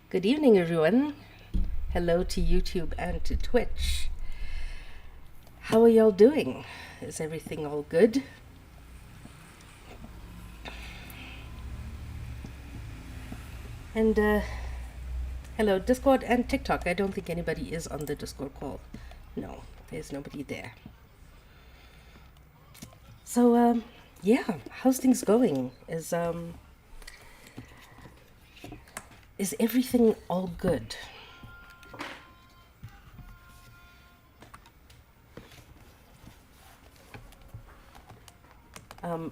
Good evening, everyone. Hello to YouTube and to Twitch. How are y'all doing? Is everything all good? And hello, Discord and TikTok. I don't think anybody is on the Discord call. No, there's nobody there. So, yeah, how's things going? Is everything all good?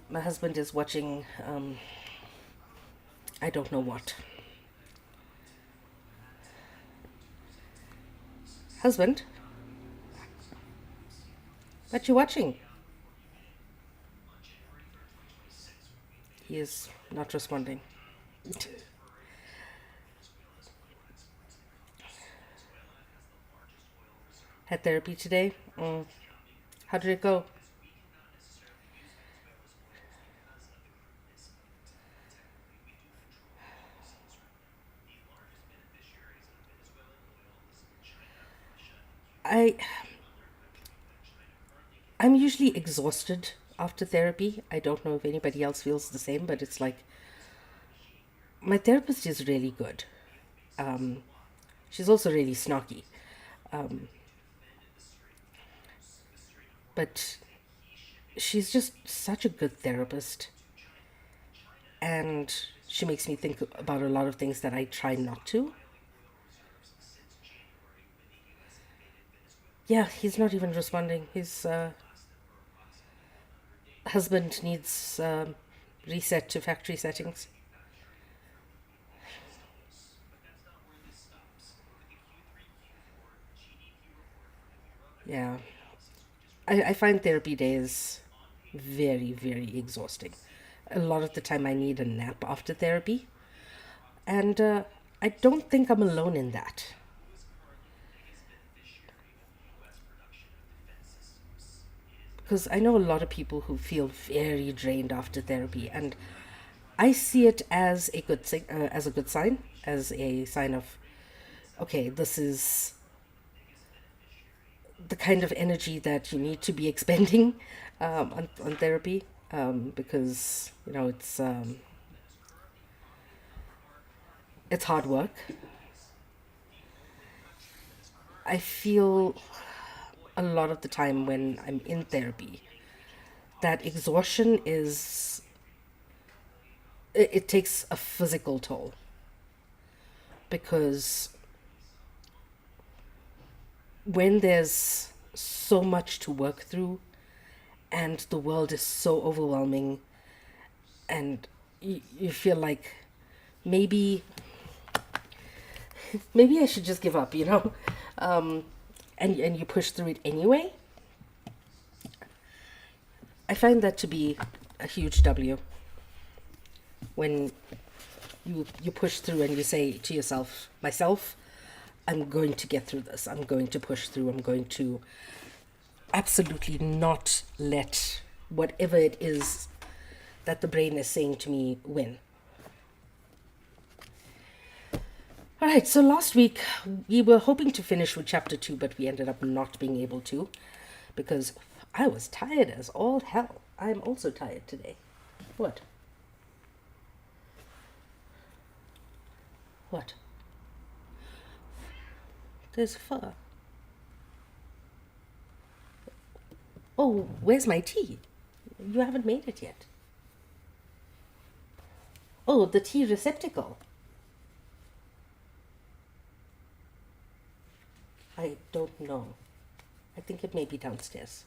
My husband is watching, I don't know what. Husband, what you watching? He is not responding. Had therapy today. How did it go? I I'm usually exhausted after therapy. I don't know if anybody else feels the same, but it's like my therapist is really good. Um, she's also really snarky, but she's just such a good therapist, and she makes me think about a lot of things that I try not to. Yeah, he's not even responding. His husband needs reset to factory settings. Yeah, I find therapy days very, very exhausting. A lot of the time, I need a nap after therapy, and I don't think I'm alone in that. Because I know a lot of people who feel very drained after therapy, and I see it as a as a good sign, as a sign of okay, this is the kind of energy that you need to be expending on therapy, because it's hard work. I feel a lot of the time when I'm in therapy that exhaustion it takes a physical toll because when there's so much to work through and the world is so overwhelming and you feel like maybe maybe I should just give up, um, and you push through it anyway. I find that to be a huge W when you push through and you say to yourself, myself, I'm going to get through this. I'm going to push through. I'm going to absolutely not let whatever it is that the brain is saying to me win. All right, so last week we were hoping to finish with chapter 2, but we ended up not being able to because I was tired as all hell. I'm also tired today. What? What? There's fur. Oh, where's my tea? You haven't made it yet. Oh, the tea receptacle. I don't know. I think it may be downstairs.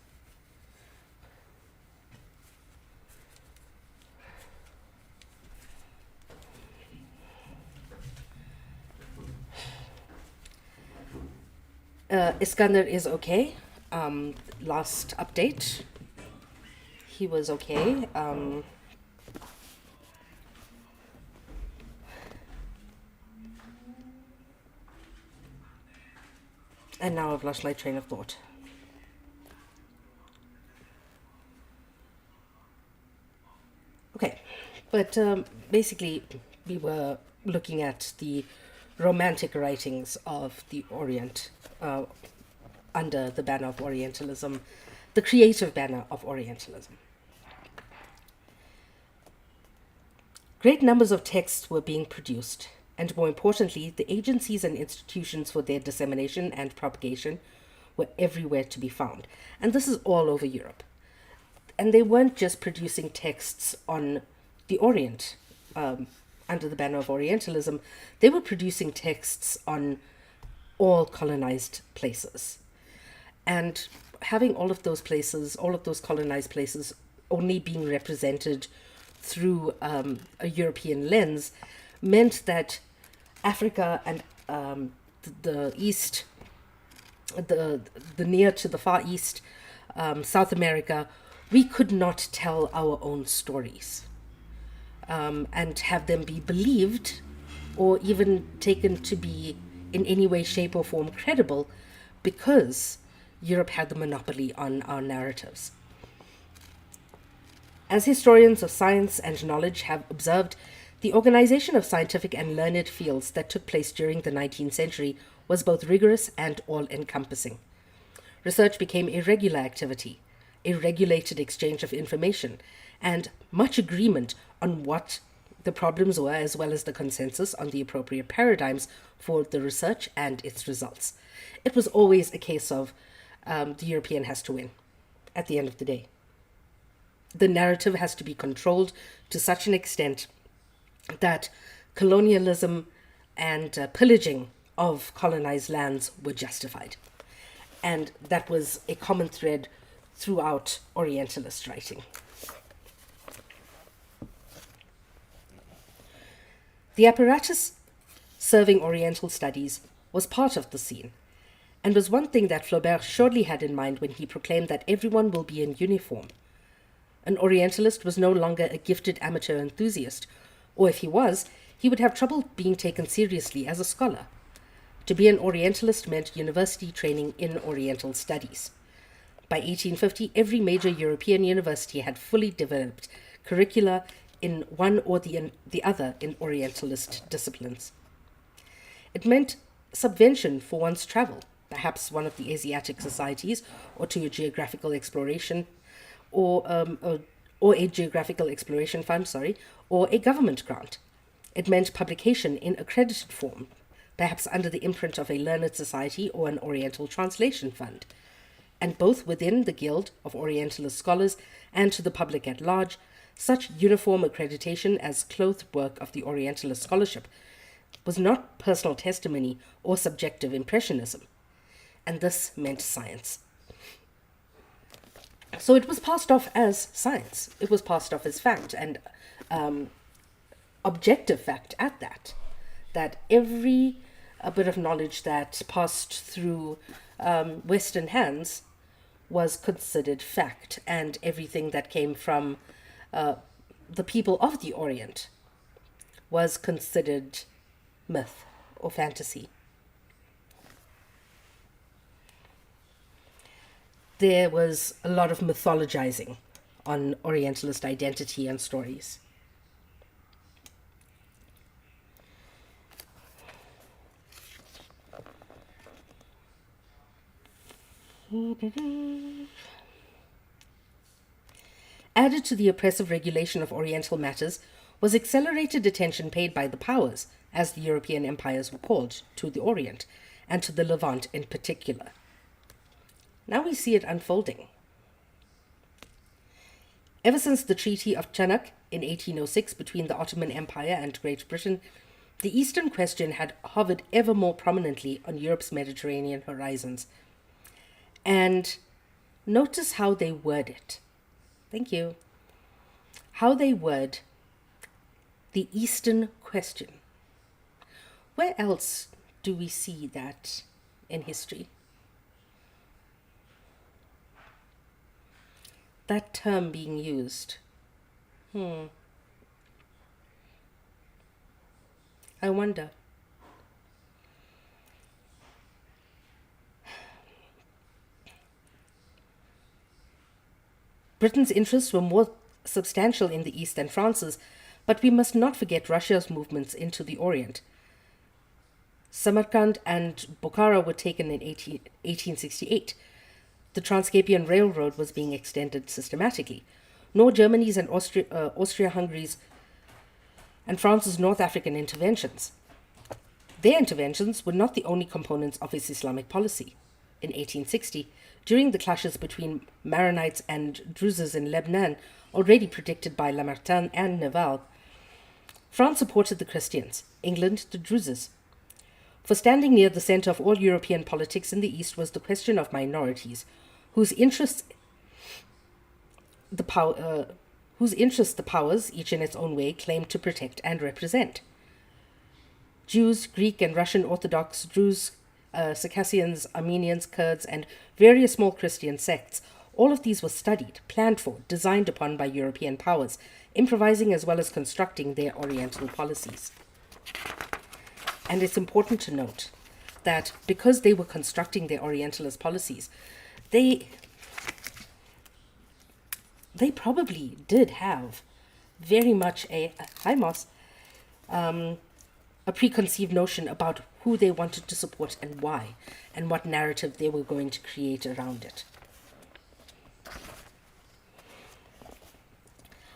Iskander is okay. Last update, he was okay. And now I've lost my train of thought. Okay, but basically, we were looking at the romantic writings of the Orient under the banner of Orientalism, the creative banner of Orientalism. Great numbers of texts were being produced, and more importantly, the agencies and institutions for their dissemination and propagation were everywhere to be found. And this is all over Europe. And they weren't just producing texts on the Orient under the banner of Orientalism, they were producing texts on all colonized places. And having all of those places, all of those colonized places, only being represented through a European lens meant that Africa and the East, the near to the Far East, South America, we could not tell our own stories and have them be believed or even taken to be in any way, shape, or form credible, because Europe had the monopoly on our narratives. As historians of science and knowledge have observed, the organization of scientific and learned fields that took place during the 19th century was both rigorous and all-encompassing. Research became a regular activity, a regulated exchange of information, and much agreement on what the problems were, as well as the consensus on the appropriate paradigms for the research and its results. It was always a case of the European has to win at the end of the day. The narrative has to be controlled to such an extent that colonialism and pillaging of colonized lands were justified. And that was a common thread throughout Orientalist writing. The apparatus serving Oriental studies was part of the scene, and was one thing that Flaubert surely had in mind when he proclaimed that everyone will be in uniform. An Orientalist was no longer a gifted amateur enthusiast, or if he was, he would have trouble being taken seriously as a scholar. To be an Orientalist meant university training in Oriental studies. By 1850, every major European university had fully developed curricula in one or the other in Orientalist disciplines. It meant subvention for one's travel, perhaps one of the Asiatic societies, or to a geographical exploration, or a geographical exploration fund, or a government grant. It meant publication in accredited form, perhaps under the imprint of a learned society or an Oriental translation fund. And both within the Guild of Orientalist Scholars and to the public at large, such uniform accreditation as clothed work of the Orientalist scholarship was not personal testimony or subjective impressionism, and this meant science. So it was passed off as science. It was passed off as fact, and objective fact at that. That every bit of knowledge that passed through Western hands was considered fact, and everything that came from the people of the Orient was considered myth or fantasy. There was a lot of mythologizing on Orientalist identity and stories. Added to the oppressive regulation of Oriental matters was accelerated attention paid by the powers, as the European empires were called, to the Orient, and to the Levant in particular. Now we see it unfolding. Ever since the Treaty of Chanak in 1806 between the Ottoman Empire and Great Britain, the Eastern question had hovered ever more prominently on Europe's Mediterranean horizons. And notice how they word it. Thank you. How they word the Eastern question. Where else do we see that in history? That term being used. I wonder. Britain's interests were more substantial in the East than France's, but we must not forget Russia's movements into the Orient. Samarkand and Bukhara were taken in 1868. The Trans-Caspian Railroad was being extended systematically. Nor Germany's and Austria-Hungary's and France's North African interventions. Their interventions were not the only components of its Islamic policy. In 1860, during the clashes between Maronites and Druzes in Lebanon, already predicted by Lamartine and Nerval, France supported the Christians, England the Druzes. For standing near the center of all European politics in the East was the question of minorities, whose interests the powers, each in its own way, claimed to protect and represent. Jews, Greek and Russian Orthodox, Druze, Circassians, Armenians, Kurds, and various small Christian sects, all of these were studied, planned for, designed upon by European powers, improvising as well as constructing their Oriental policies. And it's important to note that because they were constructing their Orientalist policies, they probably did have very much a preconceived notion about who they wanted to support and why, and what narrative they were going to create around it.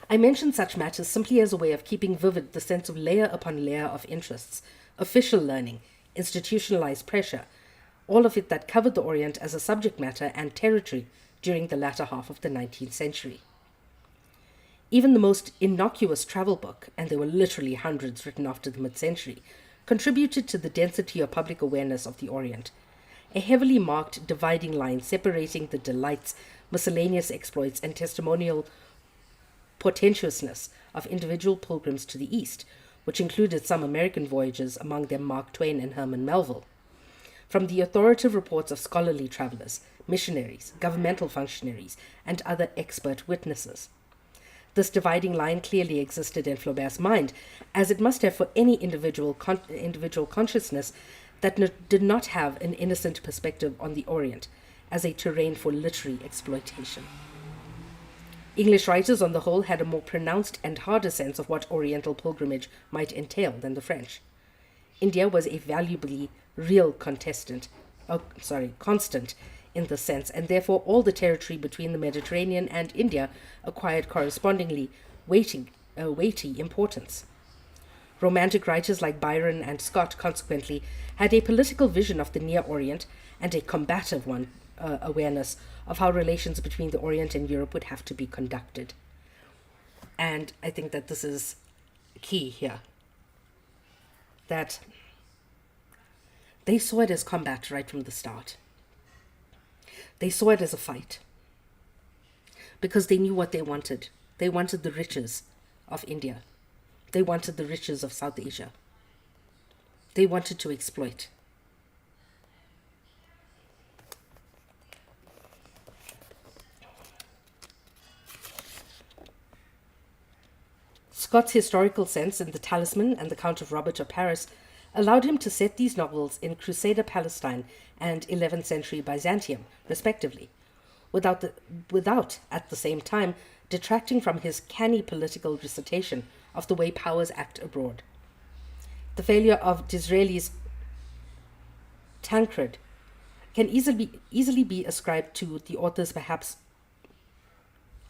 I mention such matters simply as a way of keeping vivid the sense of layer upon layer of interests, official learning, institutionalized pressure, all of it that covered the Orient as a subject matter and territory during the latter half of the 19th century. Even the most innocuous travel book, and there were literally hundreds written after the mid-century, contributed to the density of public awareness of the Orient, a heavily marked dividing line separating the delights, miscellaneous exploits, and testimonial portentousness of individual pilgrims to the East, which included some American voyagers, among them Mark Twain and Herman Melville, from the authoritative reports of scholarly travelers, missionaries, governmental functionaries, and other expert witnesses. This dividing line clearly existed in Flaubert's mind, as it must have for any individual consciousness that did not have an innocent perspective on the Orient as a terrain for literary exploitation. English writers on the whole had a more pronounced and harder sense of what Oriental pilgrimage might entail than the French. India was a valuably real constant in this sense, and therefore all the territory between the Mediterranean and India acquired correspondingly weighty importance. Romantic writers like Byron and Scott, consequently, had a political vision of the Near Orient and a combative one, awareness of how relations between the Orient and Europe would have to be conducted. And I think that this is key here, that they saw it as combat right from the start. They saw it as a fight because they knew what they wanted. They wanted the riches of India. They wanted the riches of South Asia. They wanted to exploit. Scott's historical sense in The Talisman and The Count of Robert of Paris allowed him to set these novels in Crusader Palestine and 11th century Byzantium, respectively, without at the same time detracting from his canny political recitation of the way powers act abroad. The failure of Disraeli's Tancred can easily be ascribed to the author's perhaps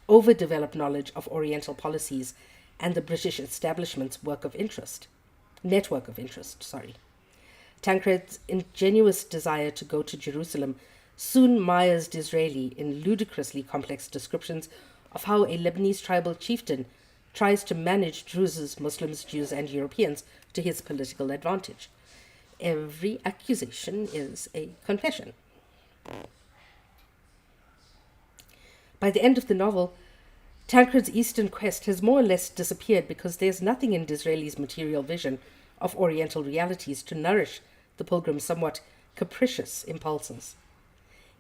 overdeveloped knowledge of Oriental policies and the British establishment's network of interest. Tancred's ingenuous desire to go to Jerusalem soon mires Disraeli in ludicrously complex descriptions of how a Lebanese tribal chieftain tries to manage Druzes, Muslims, Jews, and Europeans to his political advantage. Every accusation is a confession. By the end of the novel, Tancred's Eastern quest has more or less disappeared because there's nothing in Disraeli's material vision of Oriental realities to nourish the pilgrim's somewhat capricious impulses.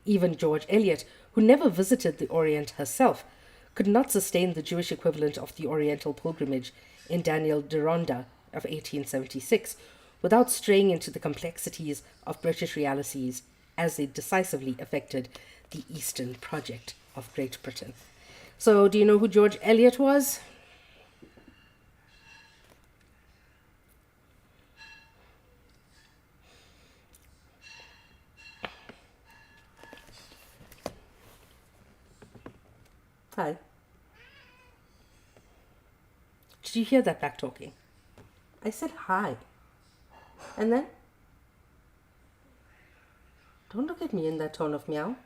Even George Eliot, who never visited the Orient herself, could not sustain the Jewish equivalent of the Oriental pilgrimage in Daniel Deronda of 1876 without straying into the complexities of British realities as they decisively affected the Eastern project of Great Britain. So, do you know who George Eliot was? Hi. Did you hear that back talking? I said hi. And then? Don't look at me in that tone of meow.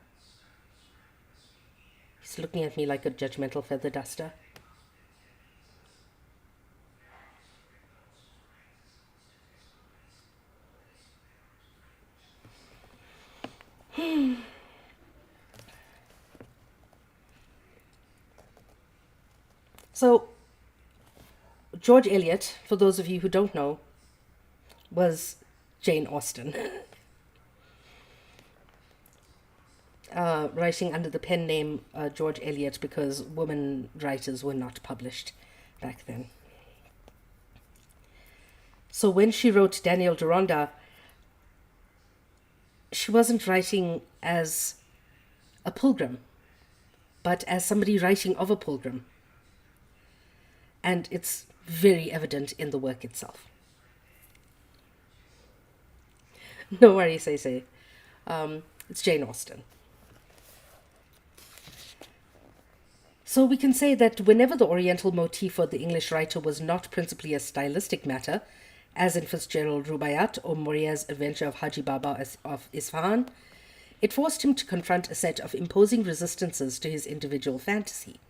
He's looking at me like a judgmental feather duster. So, George Eliot, for those of you who don't know, was Jane Austen, writing under the pen name George Eliot because women writers were not published back then. So when she wrote Daniel Deronda, she wasn't writing as a pilgrim, but as somebody writing of a pilgrim. And it's very evident in the work itself. No worries, say. It's Jane Austen. So we can say that whenever the Oriental motif for the English writer was not principally a stylistic matter, as in Fitzgerald Rubaiyat or Moriya's Adventure of Haji Baba of Isfahan, it forced him to confront a set of imposing resistances to his individual fantasy.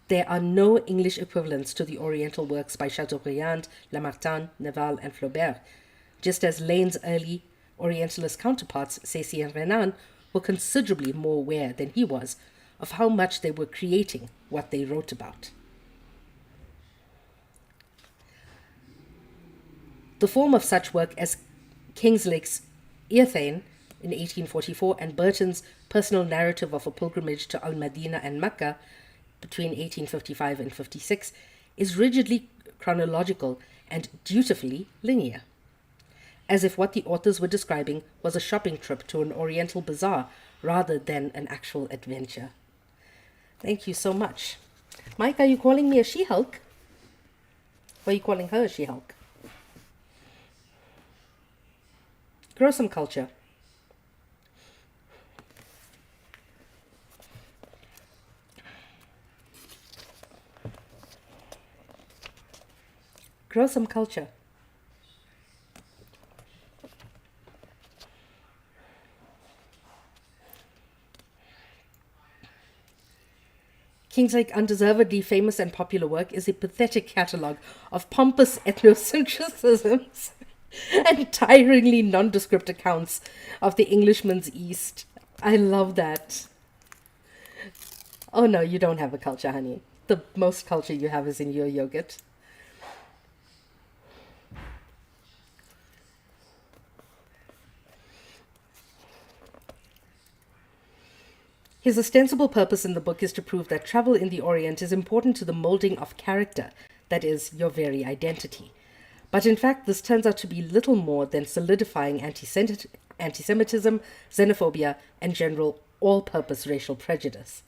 There are no English equivalents to the Oriental works by Chateaubriand, Lamartine, Nerval, and Flaubert, just as Lane's early Orientalist counterparts, Cécile and Renan, were considerably more aware than he was of how much they were creating what they wrote about. The form of such work as Kinglake's Earthane in 1844 and Burton's personal narrative of a pilgrimage to Al-Madinah and Mecca between 1855 and 56 is rigidly chronological and dutifully linear, as if what the authors were describing was a shopping trip to an Oriental bazaar rather than an actual adventure. Thank you so much. Mike, are you calling me a She-Hulk? Or are you calling her a She-Hulk? Grow some culture. Grow some culture. Kinglake's undeservedly famous and popular work is a pathetic catalogue of pompous ethnocentrisms and tiringly nondescript accounts of the Englishman's East. I love that. Oh no, you don't have a culture, honey. The most culture you have is in your yogurt. His ostensible purpose in the book is to prove that travel in the Orient is important to the molding of character, that is, your very identity. But in fact, this turns out to be little more than solidifying anti-Semitism, xenophobia, and general all-purpose racial prejudice.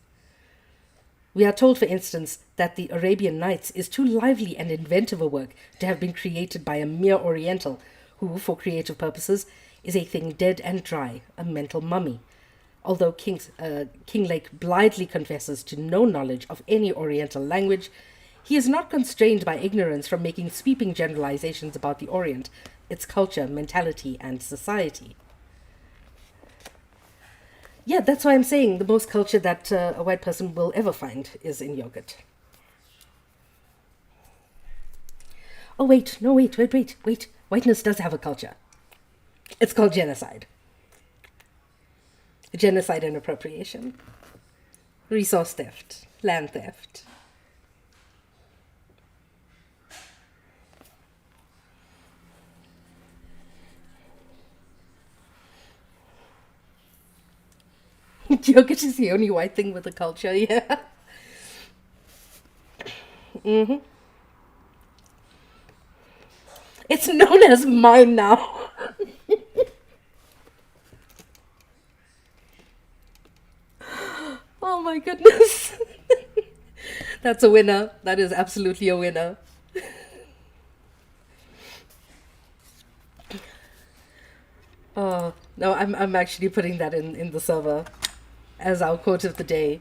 We are told, for instance, that the Arabian Nights is too lively and inventive a work to have been created by a mere Oriental who, for creative purposes, is a thing dead and dry, a mental mummy. Although Kinglake blithely confesses to no knowledge of any Oriental language, he is not constrained by ignorance from making sweeping generalizations about the Orient, its culture, mentality, and society. Yeah, that's why I'm saying the most culture that a white person will ever find is in yogurt. Oh, wait. Whiteness does have a culture. It's called genocide. Genocide and appropriation. Resource theft. Land theft. Yogurt is the only white thing with a culture, yeah. Mm-hmm. It's known as mine now. Oh my goodness. That's a winner. That is absolutely a winner. Oh, no, I'm actually putting that in the server as our quote of the day.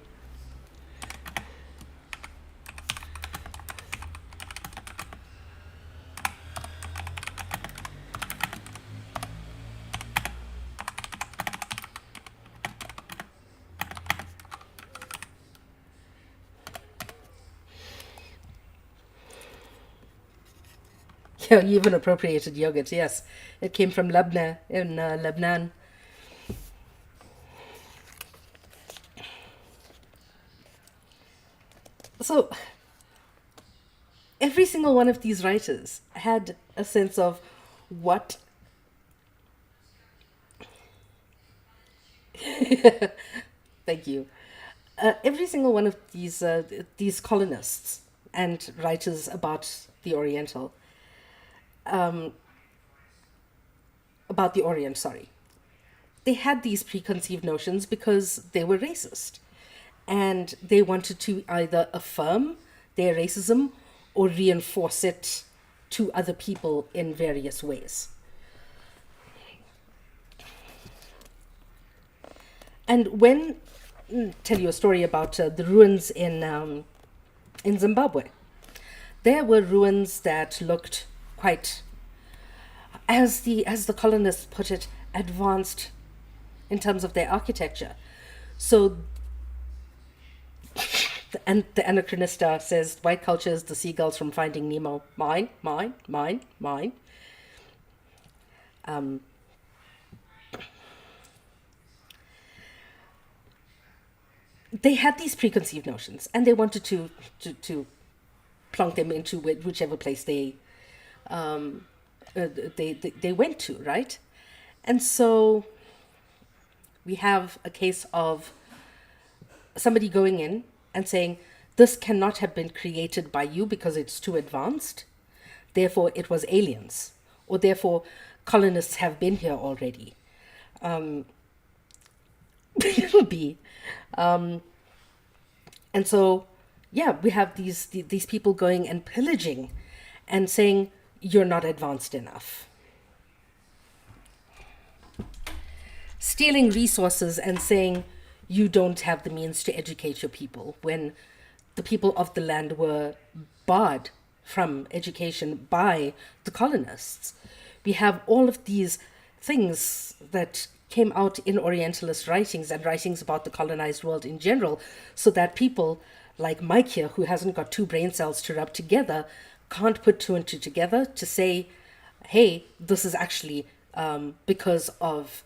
Yeah, you even appropriated yogurt. Yes, it came from Lebanon in Lebanon. So every single one of these writers had a sense of what. Thank you. Every single one of these colonists and writers about the Oriental, about the Orient, sorry, they had these preconceived notions because they were racist, and they wanted to either affirm their racism or reinforce it to other people in various ways. And when tell you a story about the ruins in Zimbabwe. There were ruins that looked quite, as the colonists put it, advanced in terms of their architecture. So, and the Anachronista says, white culture is the seagulls from Finding Nemo. Mine, mine, mine, mine. They had these preconceived notions, and they wanted to plunk them into whichever place they went to, right? And so we have a case of somebody going in and saying, this cannot have been created by you because it's too advanced. Therefore, it was aliens, or therefore, colonists have been here already. It'll be. And so, yeah, we have these people going and pillaging and saying, you're not advanced enough. Stealing resources and saying, you don't have the means to educate your people, when the people of the land were barred from education by the colonists. We have all of these things that came out in Orientalist writings and writings about the colonized world in general, so that people like Mike here, who hasn't got two brain cells to rub together, can't put two and two together to say, hey, this is actually because of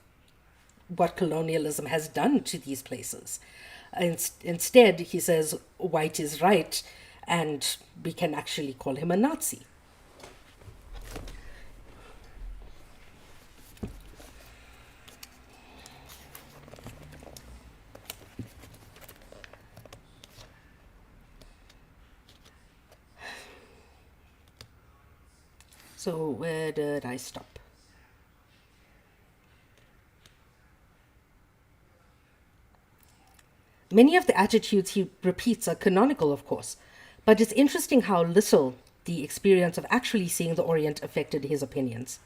what colonialism has done to these places. Instead, he says white is right, and we can actually call him a Nazi. So where did I stop? Many of the attitudes he repeats are canonical, of course, but it's interesting how little the experience of actually seeing the Orient affected his opinions.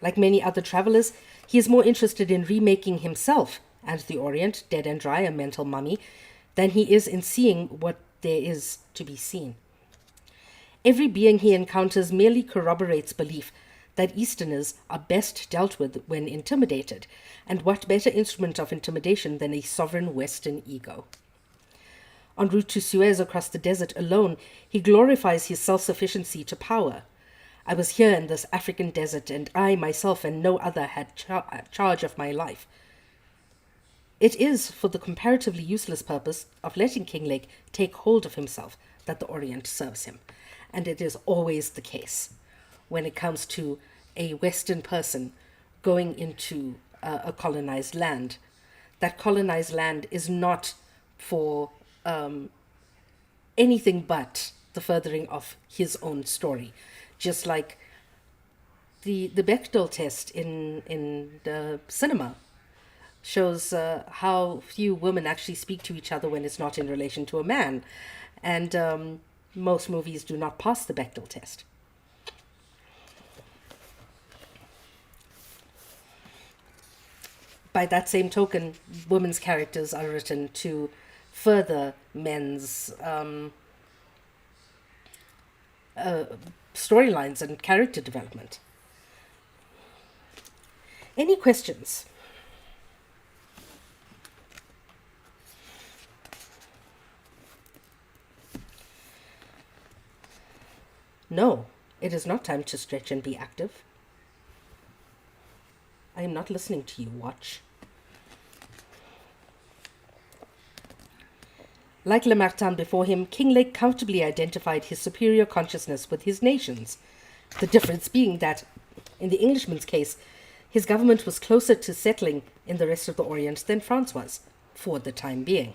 Like many other travelers, he is more interested in remaking himself and the Orient, dead and dry, a mental mummy, than he is in seeing what there is to be seen. Every being he encounters merely corroborates belief that Easterners are best dealt with when intimidated, and what better instrument of intimidation than a sovereign Western ego? En route to Suez across the desert alone, he glorifies his self-sufficiency to power. I was here in this African desert, and I myself and no other had charge of my life. It is for the comparatively useless purpose of letting Kinglake take hold of himself that the Orient serves him. And it is always the case when it comes to a Western person going into a colonized land. That colonized land is not for anything but the furthering of his own story. Just like the Bechdel test in the cinema shows how few women actually speak to each other when it's not in relation to a man. And most movies do not pass the Bechdel test. By that same token, women's characters are written to further men's storylines and character development. Any questions? No. It is not time to stretch and be active. I am not listening to you, watch. Like Lamartine before him, Kinglake comfortably identified his superior consciousness with his nation's. The difference being that, in the Englishman's case, his government was closer to settling in the rest of the Orient than France was, for the time being.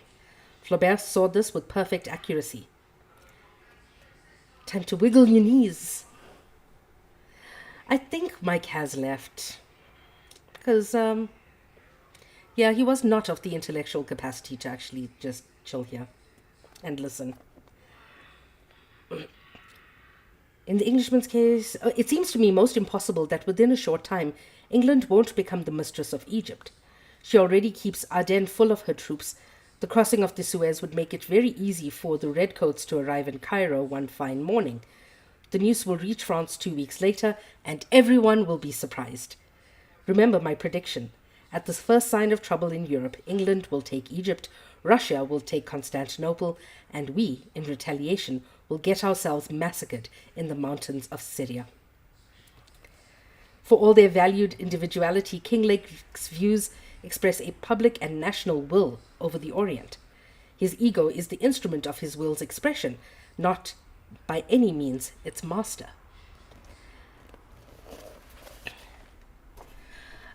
Flaubert saw this with perfect accuracy. Time to wiggle your knees. I think Mike has left. Because, yeah, he was not of the intellectual capacity to actually just chill here and listen. In the Englishman's case, it seems to me most impossible that within a short time, England won't become the mistress of Egypt. She already keeps Aden full of her troops. The crossing of the Suez would make it very easy for the redcoats to arrive in Cairo one fine morning. The news will reach France 2 weeks later, and everyone will be surprised. Remember my prediction. At the first sign of trouble in Europe, England will take Egypt, Russia will take Constantinople, and we, in retaliation, will get ourselves massacred in the mountains of Syria. For all their valued individuality, Kinglake's views express a public and national will over the Orient. His ego is the instrument of his will's expression, not by any means its master.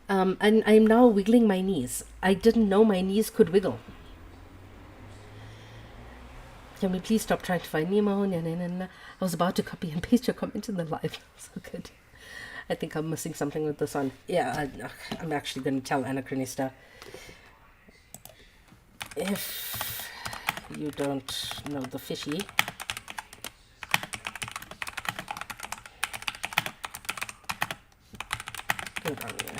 And I'm now wiggling my knees. I didn't know my knees could wiggle. Can we please stop trying to find Nemo? I was about to copy and paste your comment in the live. So good. I think I'm missing something with this one. Yeah, I'm actually going to tell Anachronista. If you don't know the fishy, hold on here.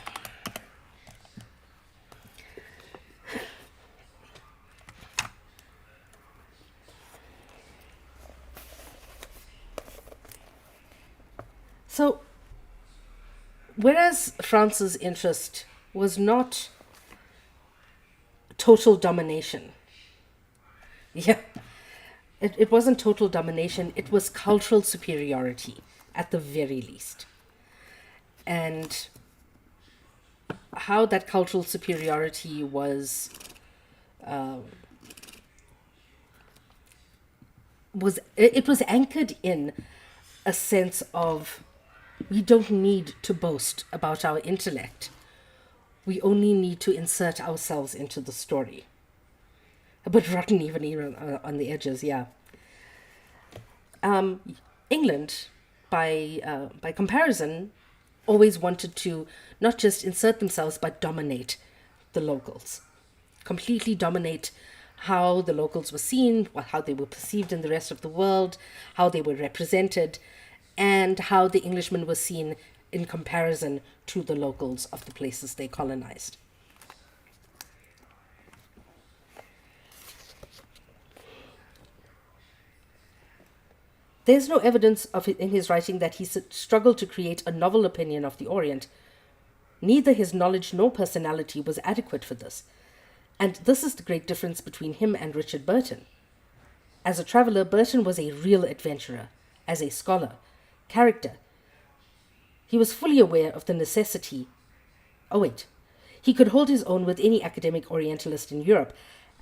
So, whereas France's interest was not total domination, it wasn't total domination, it was cultural superiority at the very least. And how that cultural superiority was anchored in a sense of, we don't need to boast about our intellect. We only need to insert ourselves into the story. A bit rotten even on the edges, yeah. England, by comparison, always wanted to not just insert themselves, but dominate the locals. Completely dominate how the locals were seen, how they were perceived in the rest of the world, how they were represented, and how the Englishmen were seen in comparison to the locals of the places they colonized. There's no evidence of it in his writing that he struggled to create a novel opinion of the Orient. Neither his knowledge nor personality was adequate for this. And this is the great difference between him and Richard Burton. As a traveller, Burton was a real adventurer. As a scholar, character, he was fully aware of the necessity. He could hold his own with any academic Orientalist in Europe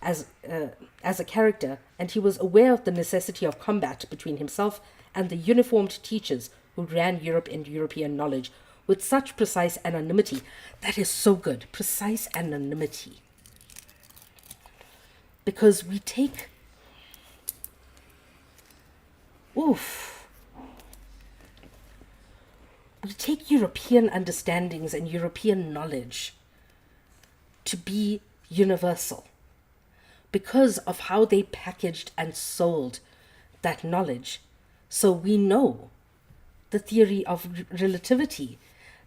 as a character, and he was aware of the necessity of combat between himself and the uniformed teachers who ran Europe and European knowledge with such precise anonymity. That is so good, precise anonymity. Because we take, we take European understandings and European knowledge to be universal because of how they packaged and sold that knowledge. So we know the theory of relativity,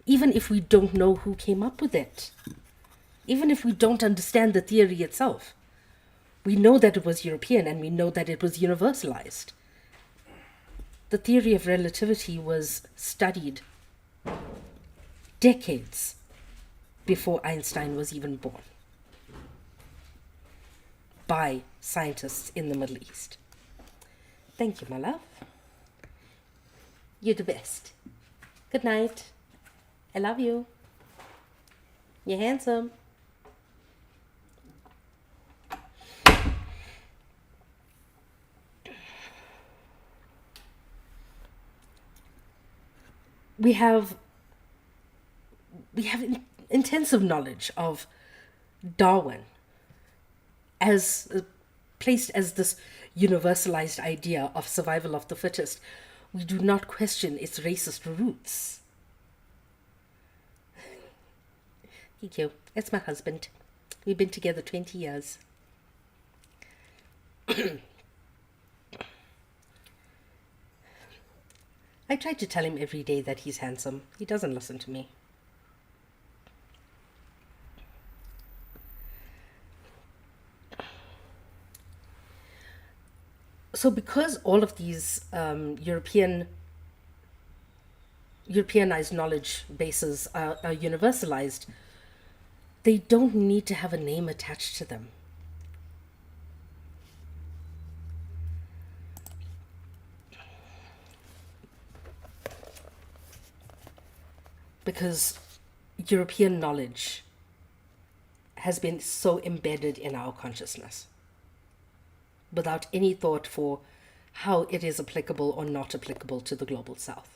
even if we don't know who came up with it. Even if we don't understand the theory itself, we know that it was European and we know that it was universalized. The theory of relativity was studied decades before Einstein was even born by scientists in the Middle East. Thank you, my love. You're the best. Good night. I love you. You're handsome. We have intensive knowledge of Darwin as placed as this universalized idea of survival of the fittest. We do not question its racist roots. Thank you. That's my husband. We've been together 20 years. I try to tell him every day that he's handsome. He doesn't listen to me. So because all of these Europeanized knowledge bases are universalized, they don't need to have a name attached to them. Because European knowledge has been so embedded in our consciousness, without any thought for how it is applicable or not applicable to the global south.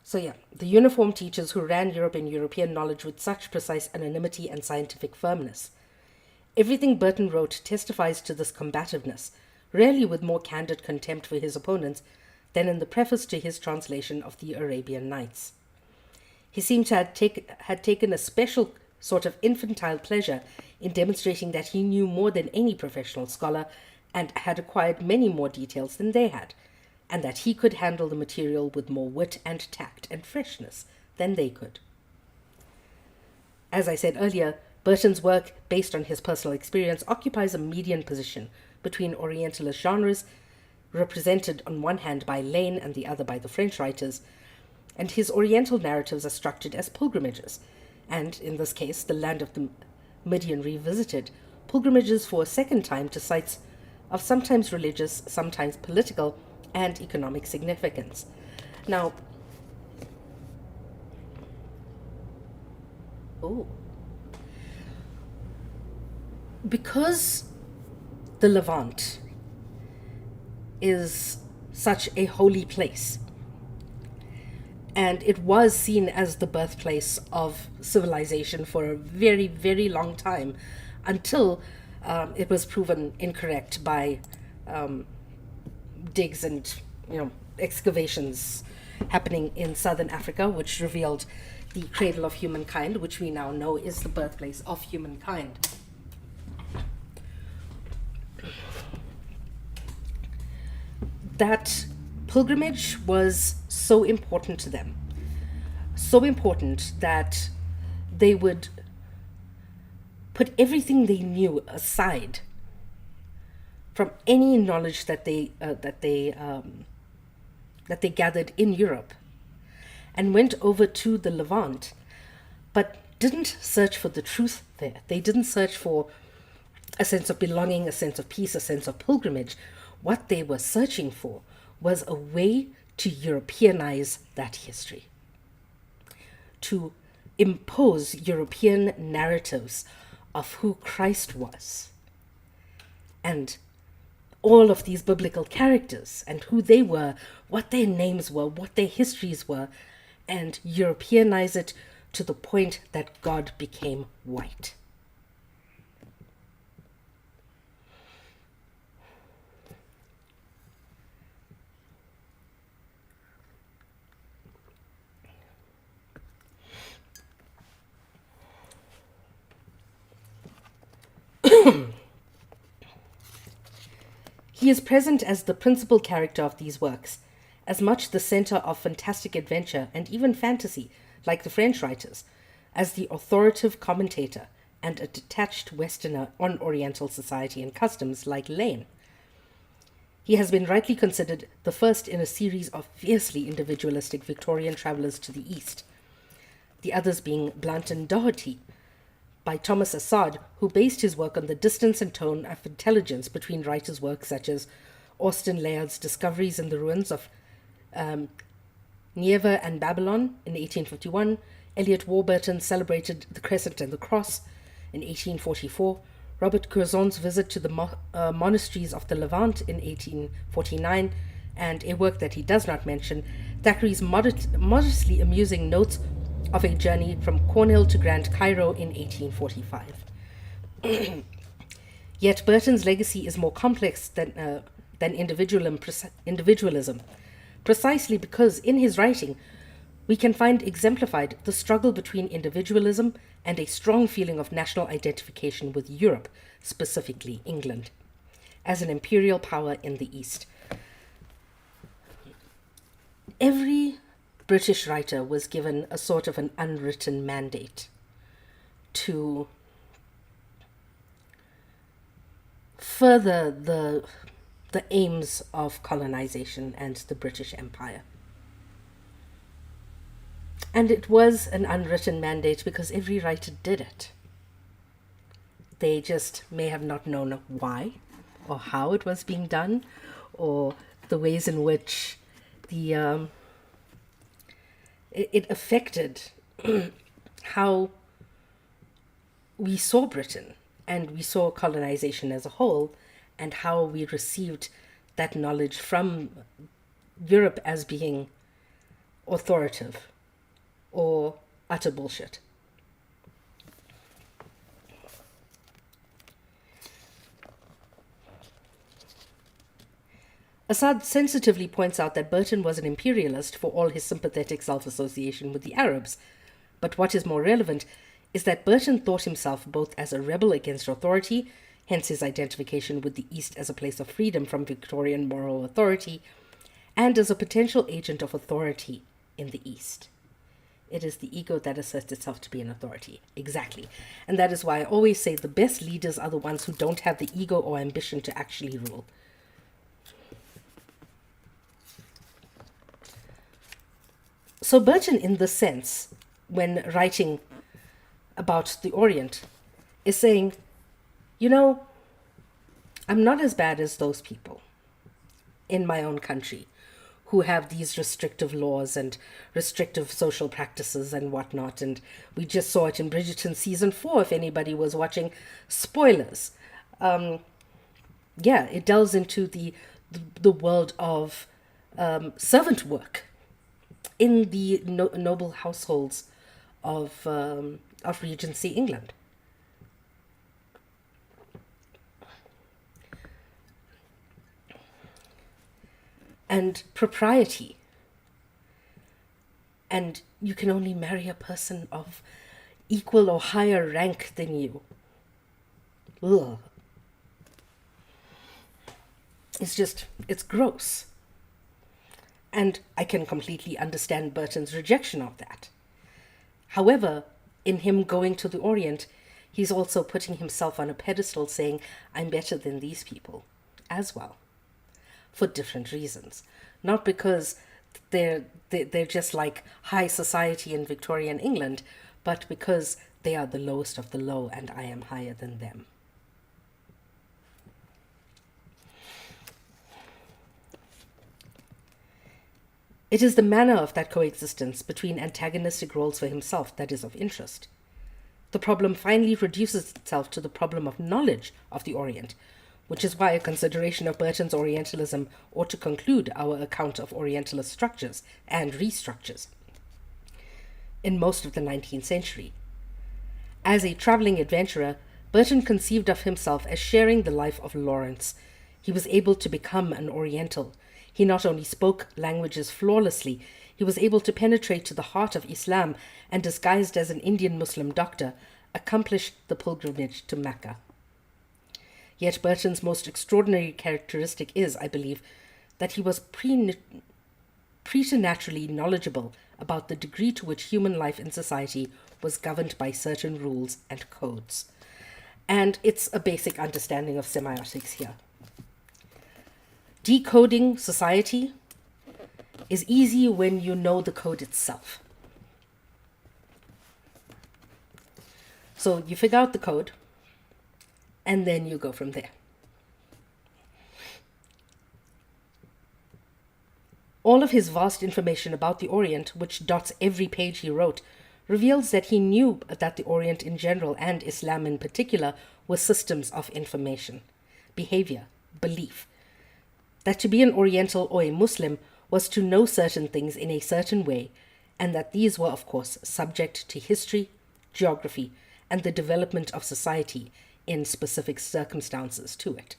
So yeah, the uniform teachers who ran Europe in European knowledge with such precise anonymity and scientific firmness. Everything Burton wrote testifies to this combativeness, rarely with more candid contempt for his opponents than in the preface to his translation of the Arabian Nights. He seemed to had taken a special sort of infantile pleasure in demonstrating that he knew more than any professional scholar and had acquired many more details than they had, and that he could handle the material with more wit and tact and freshness than they could. As I said earlier, Burton's work, based on his personal experience, occupies a median position between Orientalist genres, represented on one hand by Lane and the other by the French writers, and his Oriental narratives are structured as pilgrimages, and, in this case, the land of the Midian revisited, pilgrimages for a second time to sites of sometimes religious, sometimes political, and economic significance. Now, because the Levant is such a holy place, and it was seen as the birthplace of civilization for a very, very long time, until it was proven incorrect by digs and excavations happening in southern Africa, which revealed the cradle of humankind, which we now know is the birthplace of humankind. That pilgrimage was so important to them, so important that they would put everything they knew aside from any knowledge that they gathered in Europe, and went over to the Levant, but didn't search for the truth there. They didn't search for a sense of belonging, a sense of peace, a sense of pilgrimage. What they were searching for was a way to Europeanize that history, to impose European narratives of who Christ was, and all of these biblical characters and who they were, what their names were, what their histories were, and Europeanize it to the point that God became white. He is present as the principal character of these works, as much the center of fantastic adventure and even fantasy, like the French writers, as the authoritative commentator and a detached Westerner on Oriental society and customs, like Lane. He has been rightly considered the first in a series of fiercely individualistic Victorian travelers to the East, the others being Blunt and Doherty, by Thomas Assad, who based his work on the distance and tone of intelligence between writers' works such as Austin Layard's Discoveries in the Ruins of Nineveh and Babylon in 1851, Eliot Warburton celebrated The Crescent and the Cross in 1844, Robert Curzon's visit to the monasteries of the Levant in 1849, and a work that he does not mention, Thackeray's modestly amusing Notes of a Journey from Cornhill to Grand Cairo in 1845. Yet Burton's legacy is more complex than individualism, precisely because in his writing we can find exemplified the struggle between individualism and a strong feeling of national identification with Europe, specifically England, as an imperial power in the East. Every British writer was given a sort of an unwritten mandate to further the aims of colonization and the British Empire. And it was an unwritten mandate because every writer did it. They just may have not known why or how it was being done, or the ways in which it affected how we saw Britain and we saw colonization as a whole, and how we received that knowledge from Europe as being authoritative or utter bullshit. Assad sensitively points out that Burton was an imperialist for all his sympathetic self-association with the Arabs, but what is more relevant is that Burton thought himself both as a rebel against authority, hence his identification with the East as a place of freedom from Victorian moral authority, and as a potential agent of authority in the East. It is the ego that asserts itself to be an authority. Exactly. And that is why I always say the best leaders are the ones who don't have the ego or ambition to actually rule. So Burton, in this sense, when writing about the Orient, is saying, you know, I'm not as bad as those people in my own country who have these restrictive laws and restrictive social practices and whatnot. And we just saw it in Bridgerton season 4, if anybody was watching. Spoilers. It delves into the world of servant work in the noble households of Regency England. And propriety. And you can only marry a person of equal or higher rank than you. Ugh. It's gross. And I can completely understand Burton's rejection of that. However, in him going to the Orient, he's also putting himself on a pedestal saying, I'm better than these people as well. For different reasons. Not because they're just like high society in Victorian England, but because they are the lowest of the low and I am higher than them. It is the manner of that coexistence between antagonistic roles for himself that is of interest. The problem finally reduces itself to the problem of knowledge of the Orient, which is why a consideration of Burton's Orientalism ought to conclude our account of Orientalist structures and restructures in most of the 19th century. As a traveling adventurer, Burton conceived of himself as sharing the life of Lawrence. He was able to become an Oriental. He not only spoke languages flawlessly, he was able to penetrate to the heart of Islam and, disguised as an Indian Muslim doctor, accomplished the pilgrimage to Mecca. Yet Burton's most extraordinary characteristic is, I believe, that he was preternaturally knowledgeable about the degree to which human life in society was governed by certain rules and codes. And it's a basic understanding of semiotics here. Decoding society is easy when you know the code itself. So you figure out the code, and then you go from there. All of his vast information about the Orient, which dots every page he wrote, reveals that he knew that the Orient in general and Islam in particular were systems of information, behavior, belief. That to be an Oriental or a Muslim was to know certain things in a certain way, and that these were, of course, subject to history, geography, and the development of society in specific circumstances to it.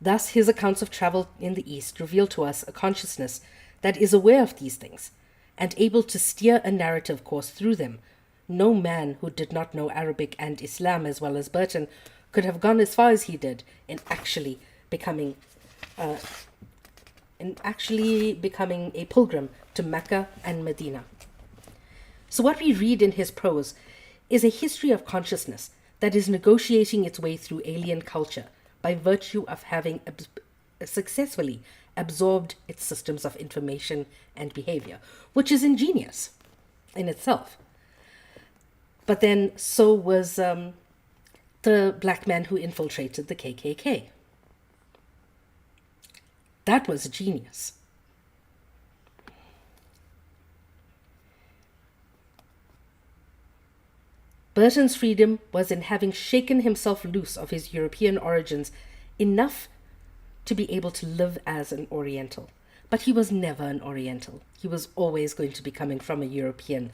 Thus, his accounts of travel in the East reveal to us a consciousness that is aware of these things and able to steer a narrative course through them. No man who did not know Arabic and Islam as well as Burton could have gone as far as he did in actually becoming a pilgrim to Mecca and Medina. So what we read in his prose is a history of consciousness that is negotiating its way through alien culture by virtue of having successfully absorbed its systems of information and behavior, which is ingenious in itself. But then so was the black man who infiltrated the KKK. That was genius. Burton's freedom was in having shaken himself loose of his European origins enough to be able to live as an Oriental. But he was never an Oriental. He was always going to be coming from a European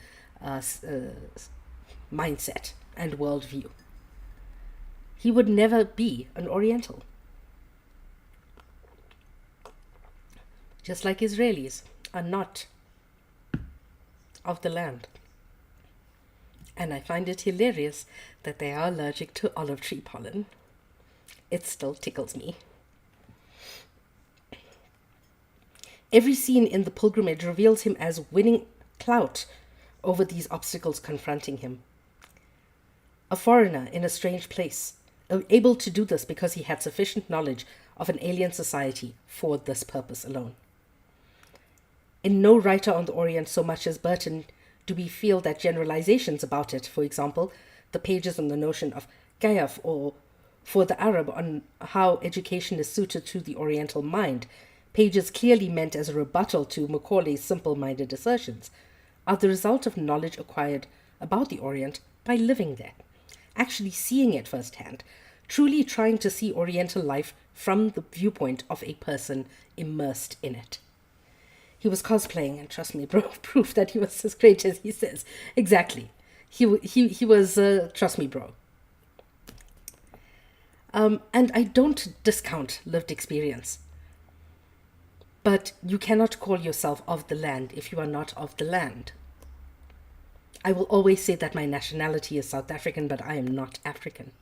mindset and worldview. He would never be an Oriental. Just like Israelis are not of the land. And I find it hilarious that they are allergic to olive tree pollen. It still tickles me. Every scene in the pilgrimage reveals him as winning clout over these obstacles confronting him. A foreigner in a strange place, able to do this because he had sufficient knowledge of an alien society for this purpose alone. In no writer on the Orient so much as Burton do we feel that generalizations about it, for example, the pages on the notion of Kayaf or for the Arab on how education is suited to the Oriental mind, pages clearly meant as a rebuttal to Macaulay's simple-minded assertions, are the result of knowledge acquired about the Orient by living there, actually seeing it firsthand, truly trying to see Oriental life from the viewpoint of a person immersed in it. He was cosplaying, and trust me, bro, proof that he was as great as he says. Exactly. He was, trust me, bro. And I don't discount lived experience. But you cannot call yourself of the land if you are not of the land. I will always say that my nationality is South African, but I am not African.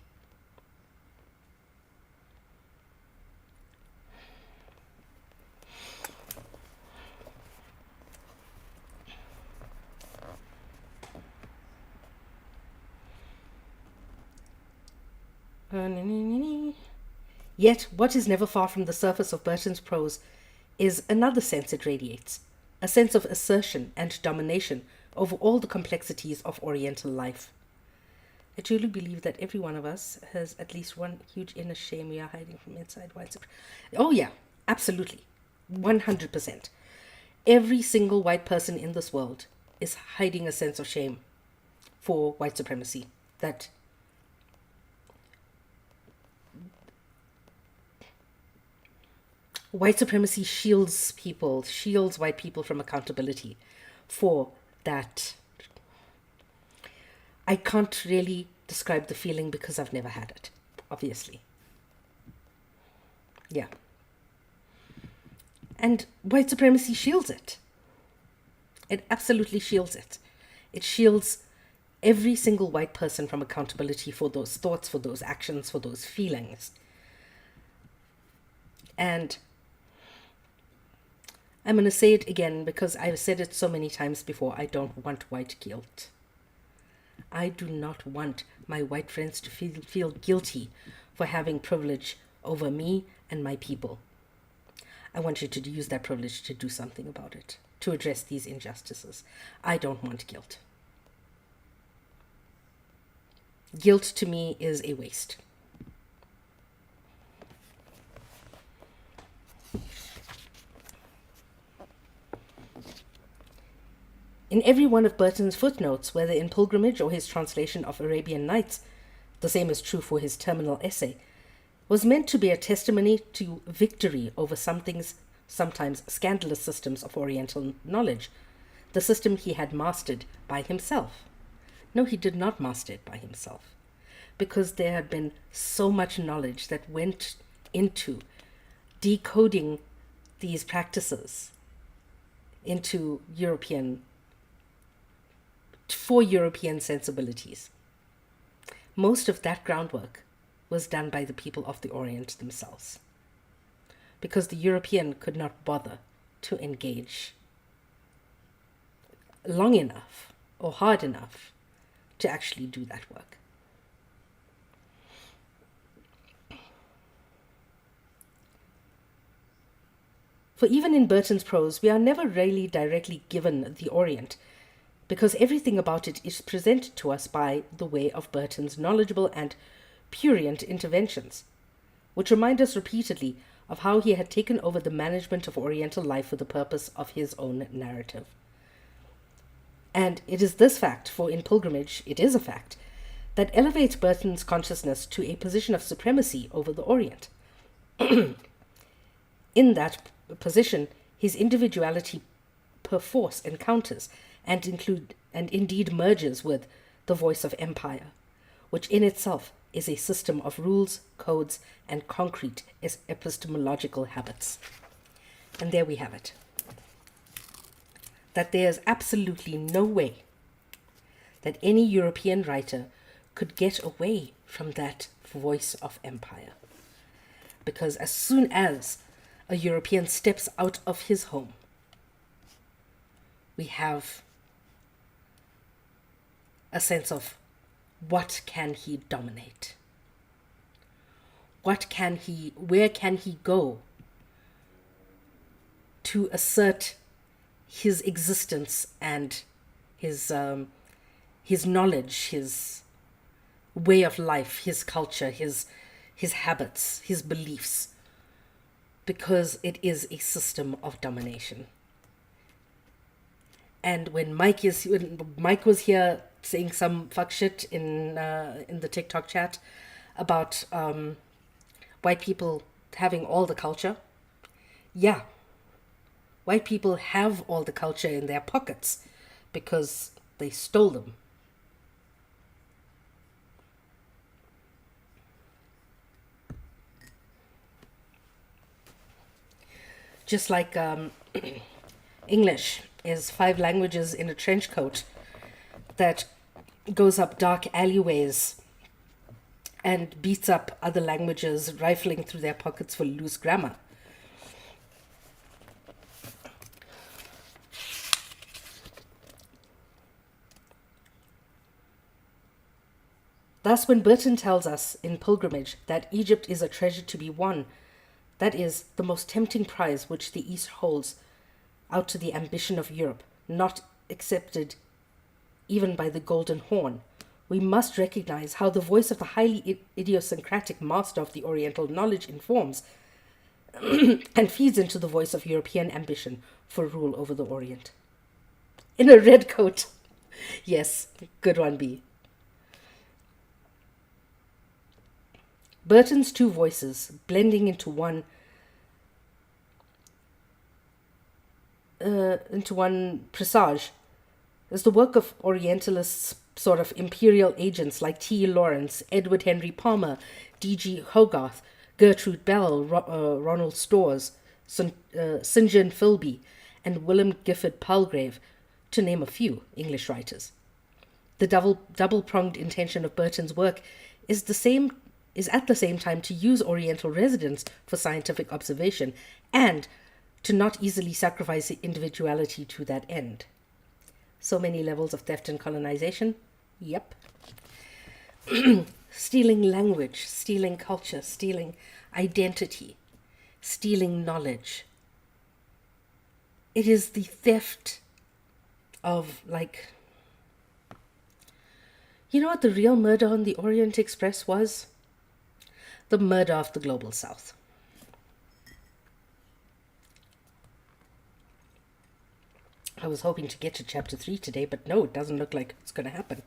Yet, what is never far from the surface of Burton's prose is another sense it radiates, a sense of assertion and domination over all the complexities of Oriental life. I truly believe that every one of us has at least one huge inner shame we are hiding from inside white supremacy. Oh yeah, absolutely. 100%. Every single white person in this world is hiding a sense of shame for white supremacy. That white supremacy shields white people from accountability for that. I can't really describe the feeling because I've never had it, obviously. Yeah. And white supremacy shields it. It absolutely shields it. It shields every single white person from accountability for those thoughts, for those actions, for those feelings. And I'm going to say it again because I've said it so many times before. I don't want white guilt. I do not want my white friends to feel guilty for having privilege over me and my people. I want you to use that privilege to do something about it, to address these injustices. I don't want guilt. Guilt to me is a waste. In every one of Burton's footnotes, whether in Pilgrimage or his translation of Arabian Nights, the same is true for his terminal essay, was meant to be a testimony to victory over sometimes scandalous systems of Oriental knowledge, the system he had mastered by himself. No, he did not master it by himself, because there had been so much knowledge that went into decoding these practices into for European sensibilities. Most of that groundwork was done by the people of the Orient themselves, because the European could not bother to engage long enough or hard enough to actually do that work. For even in Burton's prose, we are never really directly given the Orient, because everything about it is presented to us by the way of Burton's knowledgeable and prurient interventions, which remind us repeatedly of how he had taken over the management of Oriental life for the purpose of his own narrative. And it is this fact, for in Pilgrimage it is a fact, that elevates Burton's consciousness to a position of supremacy over the Orient. In that position, his individuality perforce encounters and indeed merges with the voice of empire, which in itself is a system of rules, codes, and concrete epistemological habits. And there we have it. That there is absolutely no way that any European writer could get away from that voice of empire. Because as soon as a European steps out of his home, we have a sense of what can he dominate? Where can he go to assert his existence and his knowledge, his way of life, his culture, his habits, his beliefs, because it is a system of domination. And when Mike was here saying some fuck shit in the TikTok chat about white people having all the culture, yeah, white people have all the culture in their pockets because they stole them. Just like English is 5 languages in a trench coat that goes up dark alleyways and beats up other languages, rifling through their pockets for loose grammar. Thus, when Burton tells us in Pilgrimage that Egypt is a treasure to be won, that is the most tempting prize which the East holds out to the ambition of Europe, not accepted even by the Golden Horn, we must recognize how the voice of the highly idiosyncratic master of the Oriental knowledge informs and feeds into the voice of European ambition for rule over the Orient. In a red coat. Yes, good one, B. Burton's 2 voices blending into one presage is the work of Orientalists, sort of imperial agents like T. Lawrence, Edward Henry Palmer, D.G. Hogarth, Gertrude Bell, Ronald Storrs, St. John Philby, and Willem Gifford Palgrave, to name a few English writers. The double-pronged intention of Burton's work is at the same time to use Oriental residents for scientific observation and to not easily sacrifice individuality to that end. So many levels of theft and colonization? Yep. Stealing language, stealing culture, stealing identity, stealing knowledge. It is the theft of, You know what the real murder on the Orient Express was? The murder of the Global South. I was hoping to get to chapter 3 today, but no, it doesn't look like it's going to happen.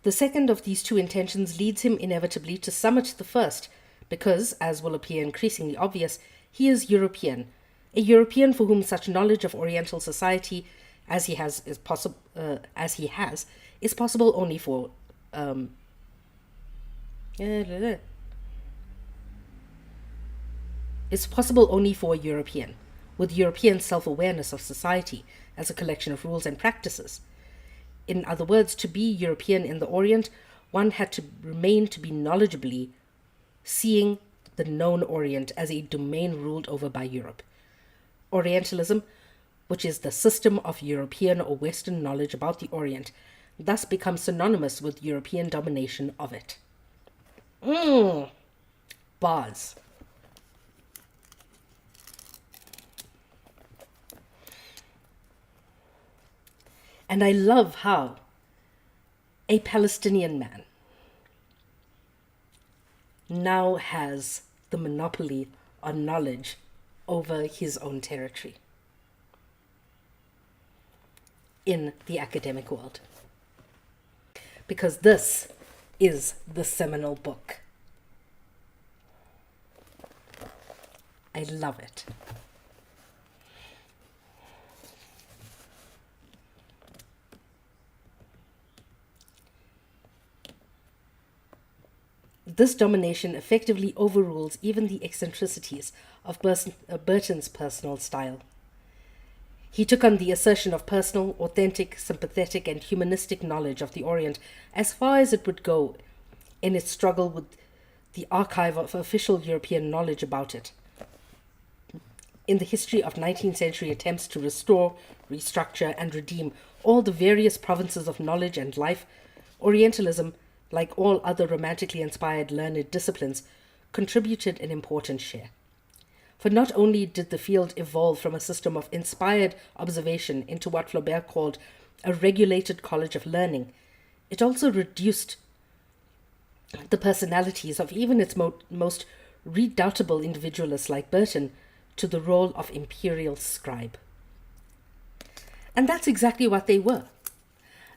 The second of these two intentions leads him inevitably to summit the first, because, as will appear increasingly obvious, he is European, a European for whom such knowledge of Oriental society as he has is possible only for is possible only for a European, with European self-awareness of society as a collection of rules and practices. In other words, to be European in the Orient, one had to remain to be knowledgeably seeing the known Orient as a domain ruled over by Europe. Orientalism, which is the system of European or Western knowledge about the Orient, thus becomes synonymous with European domination of it. Bars. And I love how a Palestinian man now has the monopoly on knowledge over his own territory in the academic world. Because this is the seminal book. I love it. This domination effectively overrules even the eccentricities of Burton's personal style. He took on the assertion of personal, authentic, sympathetic, and humanistic knowledge of the Orient as far as it would go in its struggle with the archive of official European knowledge about it. In the history of 19th century attempts to restore, restructure, and redeem all the various provinces of knowledge and life, Orientalism, like all other romantically inspired learned disciplines, contributed an important share. For not only did the field evolve from a system of inspired observation into what Flaubert called a regulated college of learning, it also reduced the personalities of even its most redoubtable individualists like Burton to the role of imperial scribe. And that's exactly what they were.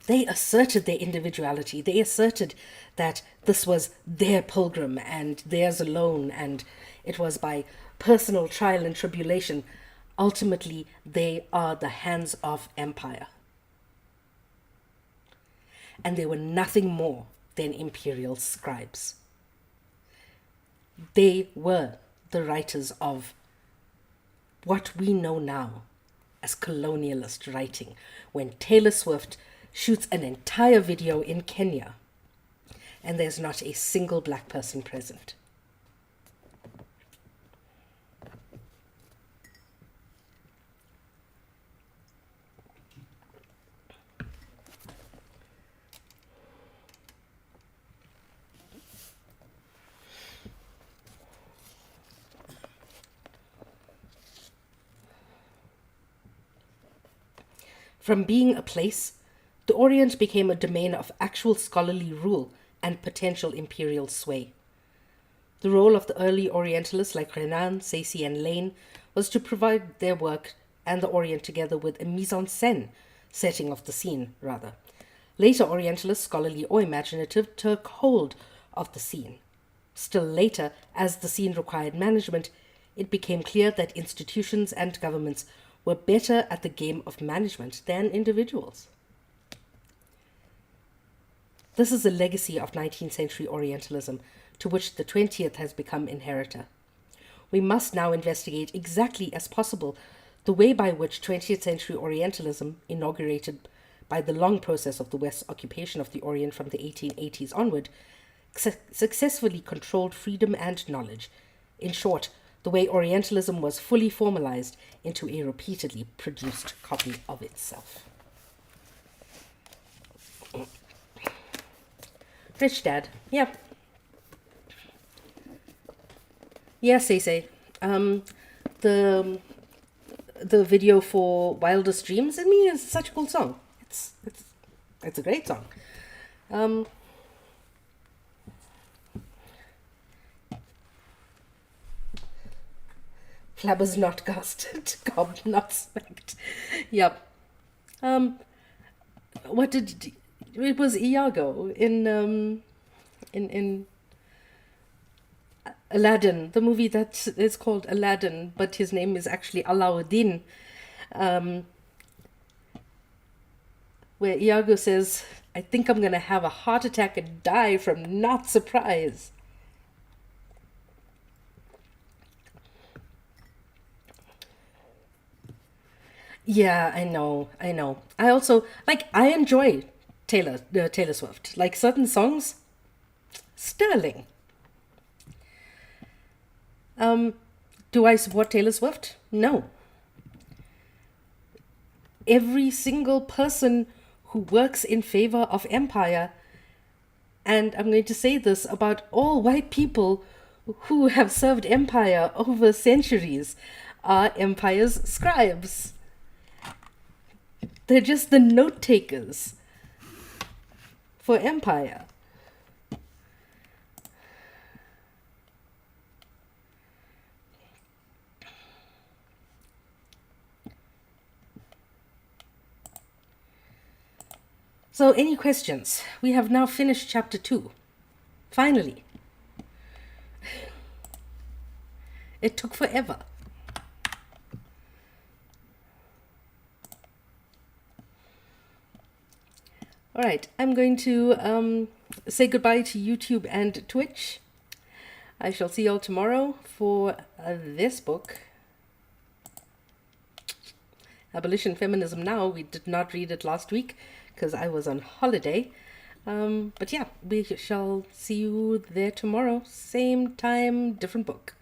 They asserted their individuality. They asserted that this was their pilgrim and theirs alone, and it was by personal trial and tribulation. Ultimately, they are the hands of empire. And they were nothing more than imperial scribes. They were the writers of what we know now as colonialist writing, when Taylor Swift shoots an entire video in Kenya and there's not a single black person present. From being a place, the Orient became a domain of actual scholarly rule and potential imperial sway. The role of the early Orientalists like Renan, Sayce, and Lane was to provide their work and the Orient together with a mise-en-scène, setting of the scene, rather. Later Orientalists, scholarly or imaginative, took hold of the scene. Still later, as the scene required management, it became clear that institutions and governments were better at the game of management than individuals. This is a legacy of 19th century Orientalism to which the 20th has become inheritor. We must now investigate exactly as possible the way by which 20th century Orientalism, inaugurated by the long process of the West's occupation of the Orient from the 1880s onward, successfully controlled freedom and knowledge. In short, the way Orientalism was fully formalized into a repeatedly produced copy of itself. Rich Dad, yeah. Yeah, Sayce. the video for Wildest Dreams. I mean, it's such a cool song. It's a great song. Flabbers not casted, cob not smacked. Yep. What did it was Iago in Aladdin, the movie that is called Aladdin, but his name is actually Alauddin, where Iago says, "I think I'm gonna have a heart attack and die from not surprise." Yeah, I know. I also I enjoy Taylor Swift. Like certain songs, sterling. Do I support Taylor Swift? No. Every single person who works in favor of empire, and I'm going to say this about all white people who have served empire over centuries, are empire's scribes. They're just the note takers for empire. So, any questions? We have now finished chapter 2. Finally. It took forever. All right, I'm going to say goodbye to YouTube and Twitch. I shall see y'all tomorrow for this book, Abolition Feminism Now. We did not read it last week because I was on holiday. But yeah, we shall see you there tomorrow. Same time, different book.